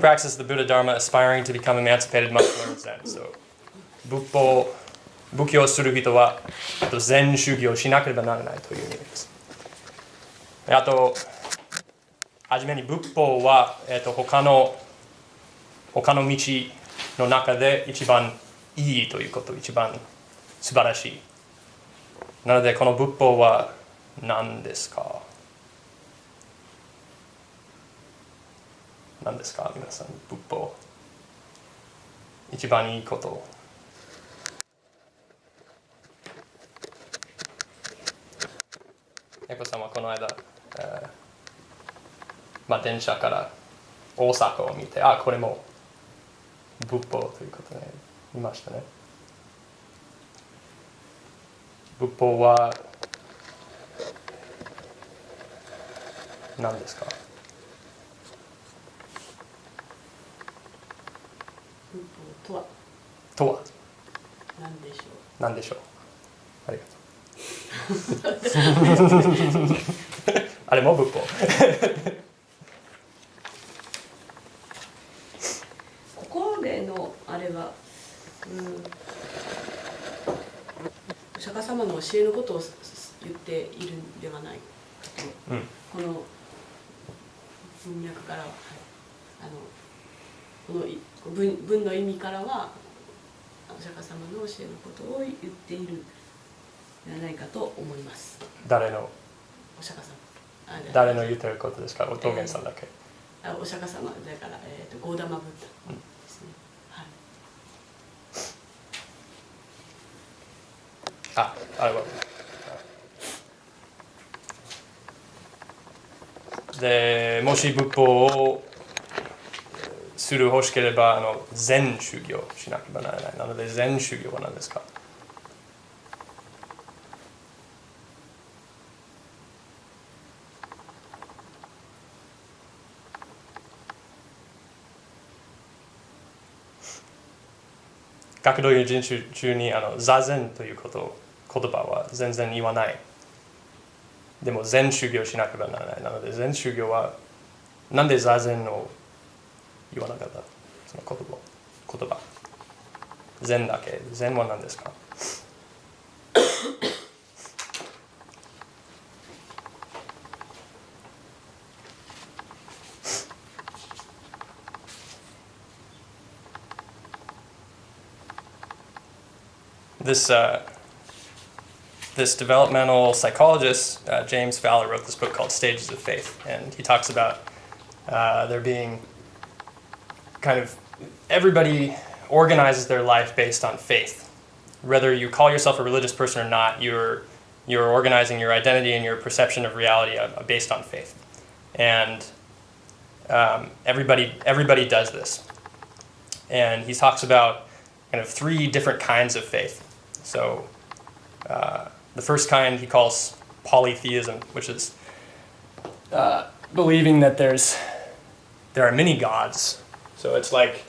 practice the Buddha Dharma, aspiring to become emancipated must learn Zen. So, 仏教する人は禅修行しなければならないという意味です。あと、はじめに仏法は、他の道の中で一番いいということ、一番素晴らしい。なので、この仏法は何ですか？何ですか、皆さん、仏法。一番いいこと。エコさんはこの間、電車から大阪を見て、これも仏法ということで見ましたね。仏法は何ですか？仏法とは何でしょう。ありがとう。あれも仏法。ここでのあれは、お釈迦様の教えのことを言っているんではないかと、この文脈からは、この文の意味からはお釈迦様の教えのことを言っているではないかと思います。誰のお釈迦様。誰の言ってることですか？お道元さんだけ。お釈迦様だから、ゴーダマブッダですね。あれは。で、もし仏法をする欲しければ禅修行しなければならない。なので禅修行は何ですか？学道用心集中に座禅という言葉は全然言わない。でも禅修行しなければならない。なので禅修行はなんで座禅を言わなかった？その言葉。禅だけ。禅は何ですか？This developmental psychologist, James Fowler, wrote this book called Stages of Faith, and he talks about there being kind of everybody organizes their life based on faith. Whether you call yourself a religious person or not, you're organizing your identity and your perception of reality based on faith, and everybody does this. And he talks about kind of 3 different kinds of faith. So the first kind he calls polytheism, which is believing that there are many gods. So it's like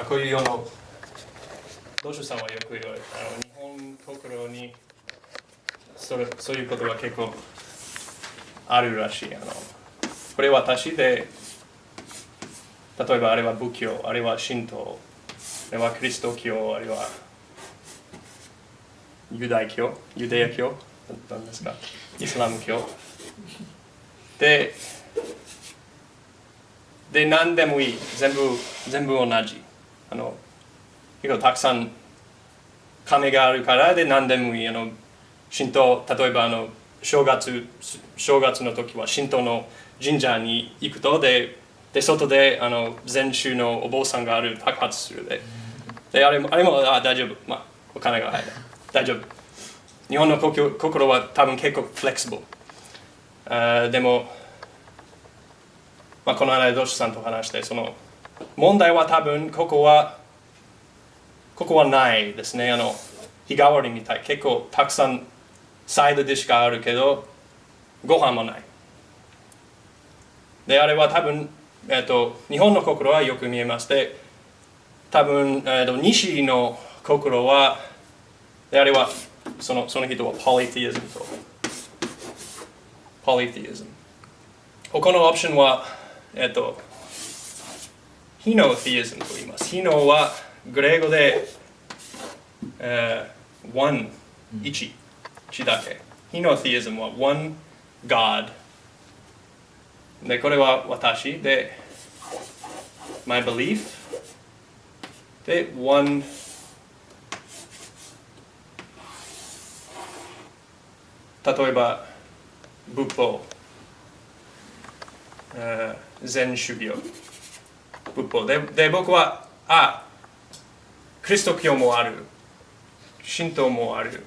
こういうような道主さんはよく言われる日本国にそういうことが結構あるらしい。これは私で、例えばあれは仏教、あれは神道、あれはキリスト教、あれはユダヤ教なんですか、イスラム教で何でもいい、全部同じ。結構たくさん金があるからで何でもいい。神道、例えば正月の時は神道の神社に行くとで外で禅宗のお坊さんが爆発するであれも大丈夫、お金が入る大丈夫。日本の心は多分結構フレキシブル。でも、この間道主さんと話してその問題は多分ここはないですね。日替わりみたい。結構たくさんサイドディッシュがあるけどご飯もない。であれは多分、日本の心はよく見えます。で多分、西の心はであれはその人はポリティズム。他のオプションは、非のティイズムと言います。非のはグレー語で、one、一だけ。非のティイズムは one God。で、これは私で、my belief。で、one。例えば、仏法、禅宗教、仏法で僕は、キリスト教もある、神道もある、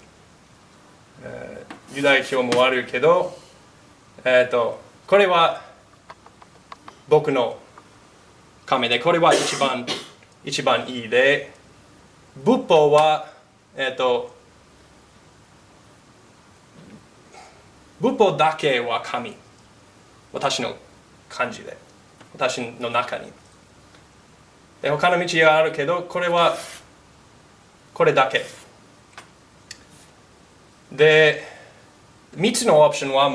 ユダヤ教もあるけど、これは僕の神で、これは一番いいで、仏法は、仏法だけは神。私の感じで。私の中に。で、他の道があるけど、これは、これだけ。で、3つのオプションは、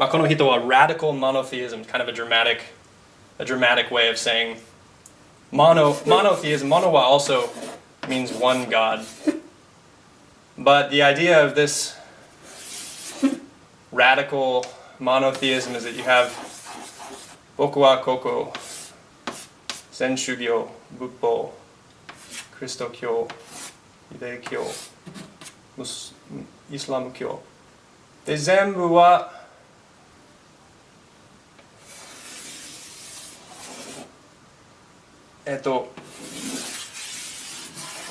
この人は radical monotheism, kind of a dramatic way of saying monotheism. Mono は also means one God. But the idea of this radical monotheism is that you have 僕はここ、禅宗教、仏法、キリスト教、ユダヤ教、イスラム教。で、全部は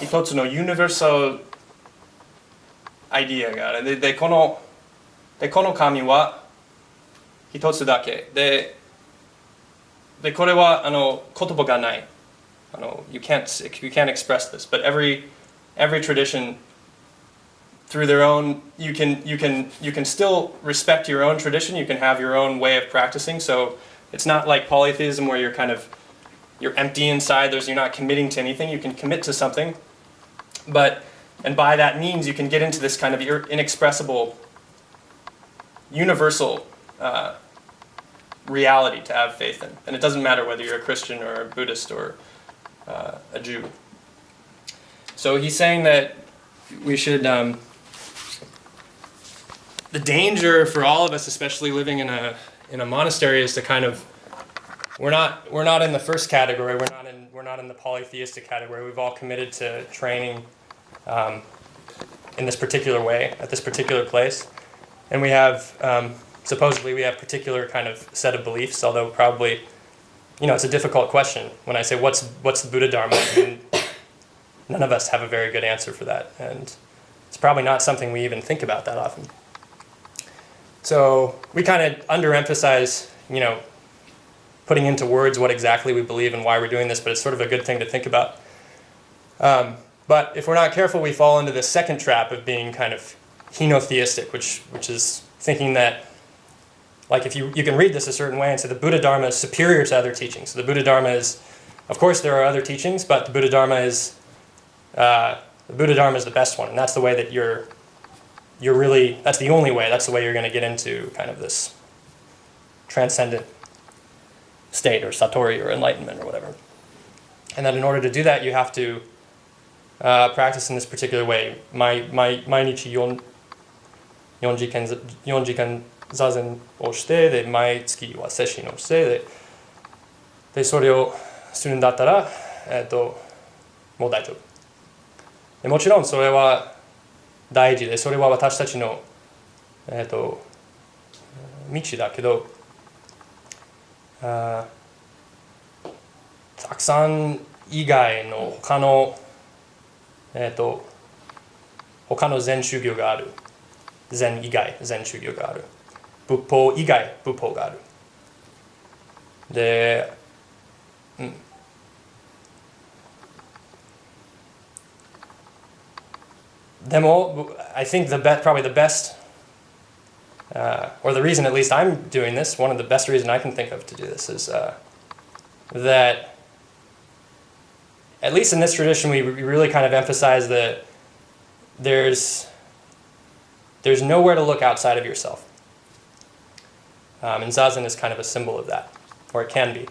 一つのユニバーサルアイディアがある。で、この神は一つだけで、これは言葉がない。You can't express this, but every tradition through their own, you can still respect your own tradition. You can have your own way of practicing. So it's not like polytheism where you're empty inside. You're not committing to anything. You can commit to something, and by that means you can get into this kind of inexpressible, universal reality to have faith in. And it doesn't matter whether you're a Christian or a Buddhist or a Jew. So he's saying that we should. The danger for all of us, especially living in a monastery, is to kind of we're not in the first category. We're not in the polytheistic category. We've all committed to training in this particular way at this particular place, and we have supposedly we have particular kind of set of beliefs. Although probably, it's a difficult question. When I say what's the Buddha Dharma, none of us have a very good answer for that, and it's probably not something we even think about that often. So we kind of underemphasize, putting into words what exactly we believe and why we're doing this, but it's sort of a good thing to think about. But if we're not careful, we fall into the second trap of being kind of henotheistic, which is thinking that, like, if you can read this a certain way and say the Buddha Dharma is superior to other teachings. So the Buddha Dharma is, of course, there are other teachings, but the Buddha Dharma is the best one, and that's the way that you're really, that's the only way, that's the way you're going to get into kind of this transcendent state or satori or enlightenment or whatever. And that in order to do that, you have to practice in this particular way. 毎日4時間座禅をして、で毎月はセッションをして、でそれをするんだったら、もう大丈夫。でもちろんそれは大事で、それは私たちの、道だけど、たくさん以外の他の禅宗教がある。禅以外禅宗教がある。仏法以外仏法がある。で、でも、I think probably the best, or the reason at least I'm doing this, one of the best reasons I can think of to do this is that, at least in this tradition, we really kind of emphasize that there's nowhere to look outside of yourself. And zazen is kind of a symbol of that, or it can be. It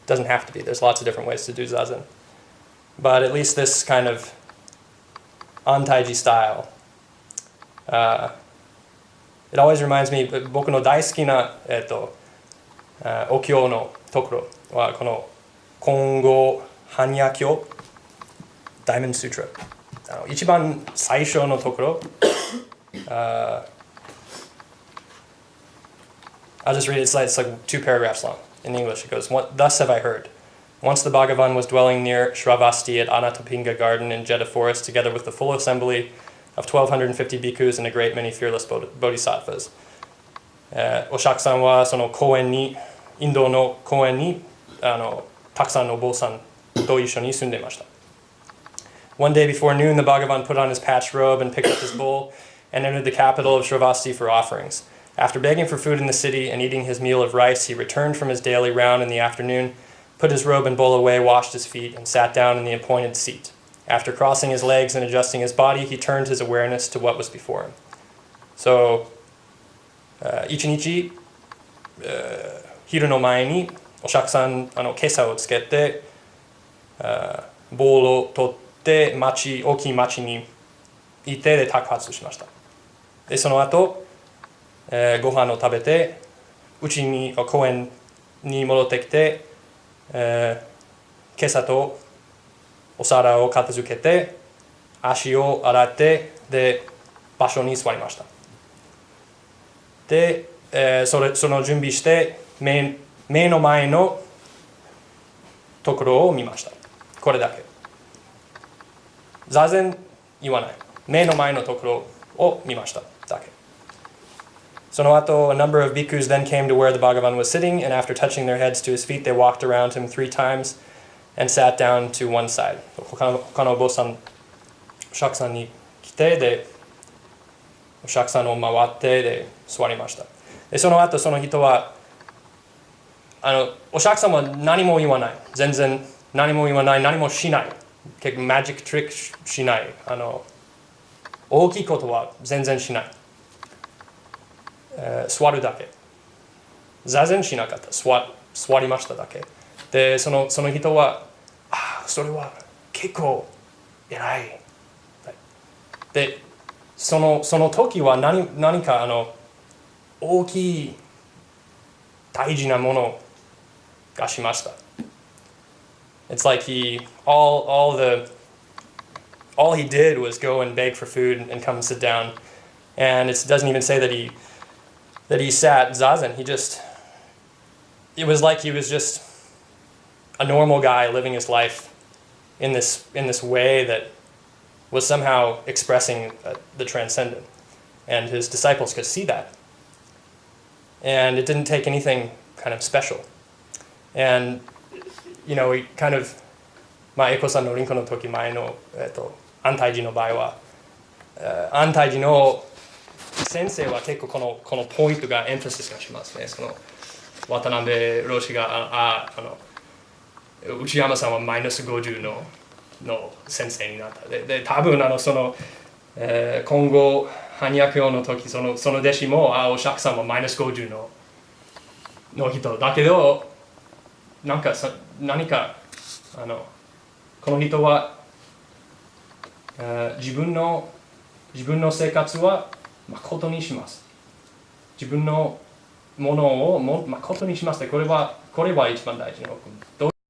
doesn't have to be. There's lots of different ways to do zazen. But at least this kind of antaiji style, it always reminds me, 僕の大好きな、お経のところはこの金剛般若経 Diamond Sutra 一番最初のところI'll just read it. It's like 2 paragraphs long. In English, it goes, Thus have I heard. Once the Bhagavan was dwelling near Shravasti at Anatapinga Garden in Jeddah Forest, together with the full assembly of 1,250 bhikkhus and a great many fearless bodhisattvas. Oshak-san wa sono koen ni, Indo no koen ni, takusan no bosan to issho ni sunde mashita. One day before noon, the Bhagavan put on his patched robe and picked up his bowl and entered the capital of Shravasti for offerings. After begging for food in the city and eating his meal of rice, he returned from his daily round in the afternoon, put his robe and bowl away, washed his feet, and sat down in the appointed seat. After crossing his legs and adjusting his body, he turned his awareness to what was before him. So, 一日、昼の前にお釈迦さん袈裟をつけて、ボールを取って大きい町に行ってで托発しました。でその後、ご飯を食べて公園に戻ってきて、袈裟とお皿を片付けて足を洗ってで場所に座りました。で、その準備して目の前のところを見ました。これだけ。座禅言わない。目の前のところを見ましただけ。その後、a number of bhikkhus then came to where the Bhagavan was sitting, and after touching their heads to his feet, they walked around him 3 times and sat down to one side. 他のお坊さん、お釈迦さんに来て、で、お釈迦さんを回って、で、座りました。で、その後、その人は、お釈迦さんは何も言わない。全然何も言わない、何もしない。結構マジックトリックしない。大きいことは全然しない。座るだけ。座禅しなかった。座りましただけ。で、その人は、それは結構偉い。で、その時は何か大きい大事なものがしました。It's like all he did was go and beg for food and come and sit down. And it doesn't even say that he sat zazen. It was like he was just a normal guy living his life in this way that was somehow expressing the transcendent. And his disciples could see that. And it didn't take anything kind of special. And, he kind of, エコさんのリンコの時前の、安泰寺の場合は、安泰寺の先生は結構このポイントがエンファシスがしますね。その渡辺老師が内山さんはマイナス50の先生になった。で多分その、今後般若経の時その弟子もお釈迦さんはマイナス50の人だけど何かこの人は自分の生活は誠にします。自分のものを誠にします。これは一番大事なこと。